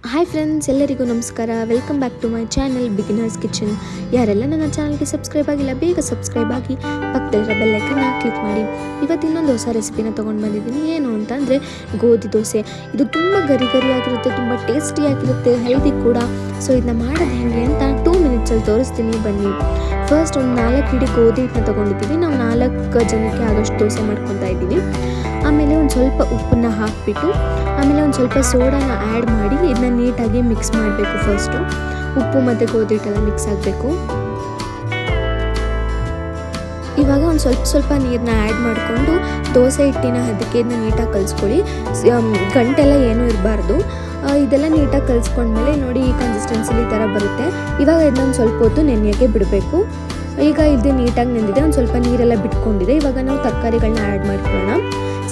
Hi friends, ಎಲ್ಲರಿಗೂ ನಮಸ್ಕಾರ. Welcome back to my channel beginners kitchen. ಯಾರೆಲ್ಲ ನನ್ನ ಚಾನಲ್ಗೆ ಸಬ್ಸ್ಕ್ರೈಬ್ ಆಗಿಲ್ಲ ಬೇಗ ಸಬ್ಸ್ಕ್ರೈಬ್ ಆಗಿ ಪಕ್ಕದಲ್ಲಿರೋ ಬೆಲ್ ಐಕನ್ನ ಕ್ಲಿಕ್ ಮಾಡಿ. ಇವತ್ತು ಇನ್ನೊಂದು ಹೊಸ ರೆಸಿಪಿನ ತೊಗೊಂಡು ಬಂದಿದ್ದೀನಿ. ಏನು ಅಂತಂದರೆ ಗೋಧಿ ದೋಸೆ. ಇದು ತುಂಬ ಗರಿಯಾಗಿರುತ್ತೆ, ತುಂಬ ಟೇಸ್ಟಿಯಾಗಿರುತ್ತೆ, ಹೆಲ್ದಿ ಕೂಡ. ಸೊ ಇದನ್ನ ಮಾಡೋದು ಹೇಗೆ ಅಂತ 2 ಮಿನಿಟ್ಸಲ್ಲಿ ತೋರಿಸ್ತೀನಿ, ಬನ್ನಿ. ಫಸ್ಟ್ ಒಂದು 4 ಹಿಡಿ ಗೋಧಿ ಹಿಟ್ಟನ್ನ ತೊಗೊಂಡಿದ್ದೀವಿ. ನಾವು 4 ಜನಕ್ಕೆ ಆಗೋಷ್ಟು ದೋಸೆ ಮಾಡ್ಕೊತಾ ಇದ್ದೀವಿ. ಆಮೇಲೆ ಒಂದು ಸ್ವಲ್ಪ ಉಪ್ಪನ್ನ ಹಾಕಿಬಿಟ್ಟು ಆಮೇಲೆ ಒಂದು ಸ್ವಲ್ಪ ಸೋಡಾನ ಆ್ಯಡ್ ಮಾಡಿ ಇದನ್ನ ನೀಟಾಗಿ ಮಿಕ್ಸ್ ಮಾಡಬೇಕು. ಫಸ್ಟು ಉಪ್ಪು ಮತ್ತು ಗೋಧಿ ಹಿಟ್ಟೆಲ್ಲ ಮಿಕ್ಸ್ ಆಗಬೇಕು. ಇವಾಗ ಒಂದು ಸ್ವಲ್ಪ ನೀರನ್ನ ಆ್ಯಡ್ ಮಾಡಿಕೊಂಡು ದೋಸೆ ಹಿಟ್ಟಿನ ಅದಕ್ಕೆ ಇದನ್ನ ನೀಟಾಗಿ ಕಲಿಸ್ಕೊಳ್ಳಿ. ಗಂಟೆಲ್ಲ ಏನೂ ಇರಬಾರ್ದು. ಇದೆಲ್ಲ ನೀಟಾಗಿ ಕಲಿಸ್ಕೊಂಡ್ಮೇಲೆ ನೋಡಿ ಈ ಕನ್ಸಿಸ್ಟೆನ್ಸಿಲಿ ಈ ಥರ ಬರುತ್ತೆ. ಇವಾಗ ಇದನ್ನ ಸ್ವಲ್ಪ ಹೊತ್ತು ನೆನೆಯೋಕ್ಕೆ ಬಿಡಬೇಕು. ಈಗ ಇದು ನೀಟಾಗಿ ನೆಂದಿದೆ, ಒಂದು ಸ್ವಲ್ಪ ನೀರೆಲ್ಲ ಬಿಟ್ಕೊಂಡಿದೆ. ಇವಾಗ ನಾವು ತರಕಾರಿಗಳನ್ನ ಆ್ಯಡ್ ಮಾಡ್ಕೊಳ್ಳೋಣ.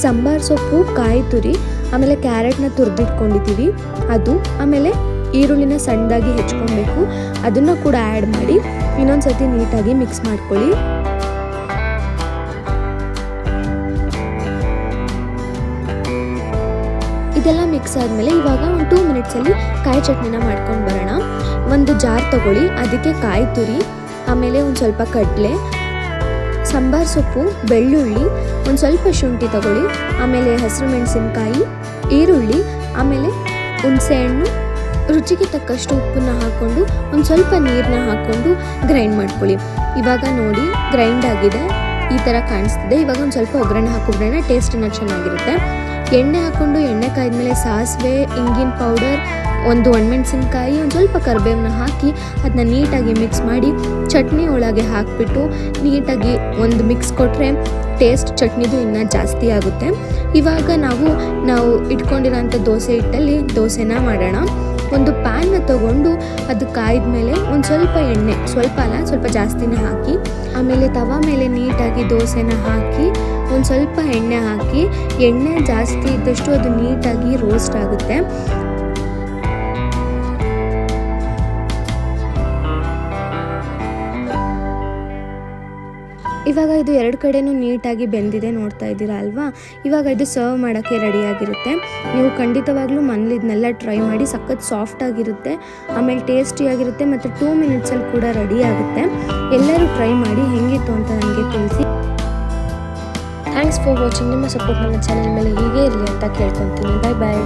ಸಾಂಬಾರು ಸೊಪ್ಪು, ಕಾಯಿ ತುರಿ, ಆಮೇಲೆ ಕ್ಯಾರೆಟ್ನ ತುರಿದಿಟ್ಕೊಂಡಿದ್ದೀವಿ ಅದು, ಆಮೇಲೆ ಈರುಳ್ಳಿನ ಸಣ್ಣದಾಗಿ ಹೆಚ್ಕೊಬೇಕು, ಅದನ್ನು ಕೂಡ ಆ್ಯಡ್ ಮಾಡಿ ಇನ್ನೊಂದು ಸರ್ತಿ ನೀಟಾಗಿ ಮಿಕ್ಸ್ ಮಾಡ್ಕೊಳ್ಳಿ. ಇದೆಲ್ಲ ಮಿಕ್ಸ್ ಆದಮೇಲೆ ಇವಾಗ ಒಂದು 2 ಮಿನಿಟ್ಸಲ್ಲಿ ಕಾಯಿ ಚಟ್ನಿನ ಮಾಡ್ಕೊಂಡು ಬರೋಣ. ಒಂದು ಜಾರ್ ತೊಗೊಳ್ಳಿ, ಅದಕ್ಕೆ ಕಾಯಿ ತುರಿ, ಆಮೇಲೆ ಒಂದು ಸ್ವಲ್ಪ ಕಡಲೆ, ಸಾಂಬಾರು ಸೊಪ್ಪು, ಬೆಳ್ಳುಳ್ಳಿ, ಒಂದು ಸ್ವಲ್ಪ ಶುಂಠಿ ತಗೊಳ್ಳಿ, ಆಮೇಲೆ ಹಸಿರು ಮೆಣಸಿನ್ಕಾಯಿ, ಈರುಳ್ಳಿ, ಆಮೇಲೆ ಹುಣಸೆಹಣ್ಣು, ರುಚಿಗೆ ತಕ್ಕಷ್ಟು ಉಪ್ಪನ್ನ ಹಾಕ್ಕೊಂಡು ಒಂದು ಸ್ವಲ್ಪ ನೀರನ್ನ ಹಾಕ್ಕೊಂಡು ಗ್ರೈಂಡ್ ಮಾಡ್ಕೊಳ್ಳಿ. ಇವಾಗ ನೋಡಿ ಗ್ರೈಂಡ್ ಆಗಿದೆ, ಈ ಥರ ಕಾಣಿಸ್ತಿದೆ. ಇವಾಗ ಒಂದು ಸ್ವಲ್ಪ ಒಗ್ಗರಣೆ ಹಾಕಿಬಿಡೋಣ, ಟೇಸ್ಟಿನ ಚೆನ್ನಾಗಿರುತ್ತೆ. ಎಣ್ಣೆ ಹಾಕ್ಕೊಂಡು ಎಣ್ಣೆ ಕಾಯ್ದ್ಮೇಲೆ ಸಾಸಿವೆ, ಇಂಗಿನ ಪೌಡರ್, ಒಂದು ಒಣಮೆಣಸಿನ್ಕಾಯಿ, ಒಂದು ಸ್ವಲ್ಪ ಕರಿಬೇವನ್ನ ಹಾಕಿ ಅದನ್ನ ನೀಟಾಗಿ ಮಿಕ್ಸ್ ಮಾಡಿ ಚಟ್ನಿ ಒಳಗೆ ಹಾಕಿಬಿಟ್ಟು ನೀಟಾಗಿ ಒಂದು ಮಿಕ್ಸ್ ಕೊಟ್ಟರೆ ಟೇಸ್ಟ್ ಚಟ್ನಿದು ಇನ್ನೂ ಜಾಸ್ತಿ ಆಗುತ್ತೆ. ಇವಾಗ ನಾವು ಇಟ್ಕೊಂಡಿರೋಂಥ ದೋಸೆ ಹಿಟ್ಟಲ್ಲಿ ದೋಸೆನ ಮಾಡೋಣ. ಒಂದು ಪ್ಯಾನ್ನ ತೊಗೊಂಡು ಅದು ಕಾಯ್ದ್ಮೇಲೆ ಒಂದು ಸ್ವಲ್ಪ ಎಣ್ಣೆ, ಸ್ವಲ್ಪ ಜಾಸ್ತಿನೇ ಹಾಕಿ, ಆಮೇಲೆ ತವಾ ಮೇಲೆ ನೀಟಾಗಿ ದೋಸೆನ ಹಾಕಿ ಒಂದು ಸ್ವಲ್ಪ ಎಣ್ಣೆ ಹಾಕಿ, ಎಣ್ಣೆ ಜಾಸ್ತಿ ಇದ್ದಷ್ಟು ಅದು ನೀಟಾಗಿ ರೋಸ್ಟ್ ಆಗುತ್ತೆ. ಇವಾಗ ಇದು 2 ಕಡೆನೂ ನೀಟಾಗಿ ಬೆಂದಿದೆ, ನೋಡ್ತಾ ಇದ್ದೀರಾ ಅಲ್ವಾ. ಇವಾಗ ಇದು ಸರ್ವ್ ಮಾಡೋಕ್ಕೆ ರೆಡಿಯಾಗಿರುತ್ತೆ. ನೀವು ಖಂಡಿತವಾಗ್ಲೂ ಮನೇಲಿ ಇದನ್ನೆಲ್ಲ ಟ್ರೈ ಮಾಡಿ, ಸಖತ್ ಸಾಫ್ಟಾಗಿರುತ್ತೆ, ಆಮೇಲೆ ಟೇಸ್ಟಿಯಾಗಿರುತ್ತೆ ಮತ್ತು 2 ಮಿನಿಟ್ಸಲ್ಲಿ ಕೂಡ ರೆಡಿ ಆಗುತ್ತೆ. ಎಲ್ಲರೂ ಟ್ರೈ ಮಾಡಿ ಹೇಗಿತ್ತು ಅಂತ ನನಗೆ ತಿಳಿಸಿ. Thanks for watching. ನಿಮ್ಮ ಸಪೋರ್ಟ್ ನನ್ನ ಚಾನಲ್ ಮೇಲೆ ಹೀಗೆ ಇರಲಿ ಅಂತ ಕೇಳ್ಕೊತೀನಿ. ಬಾಯ್ ಬಾಯ್.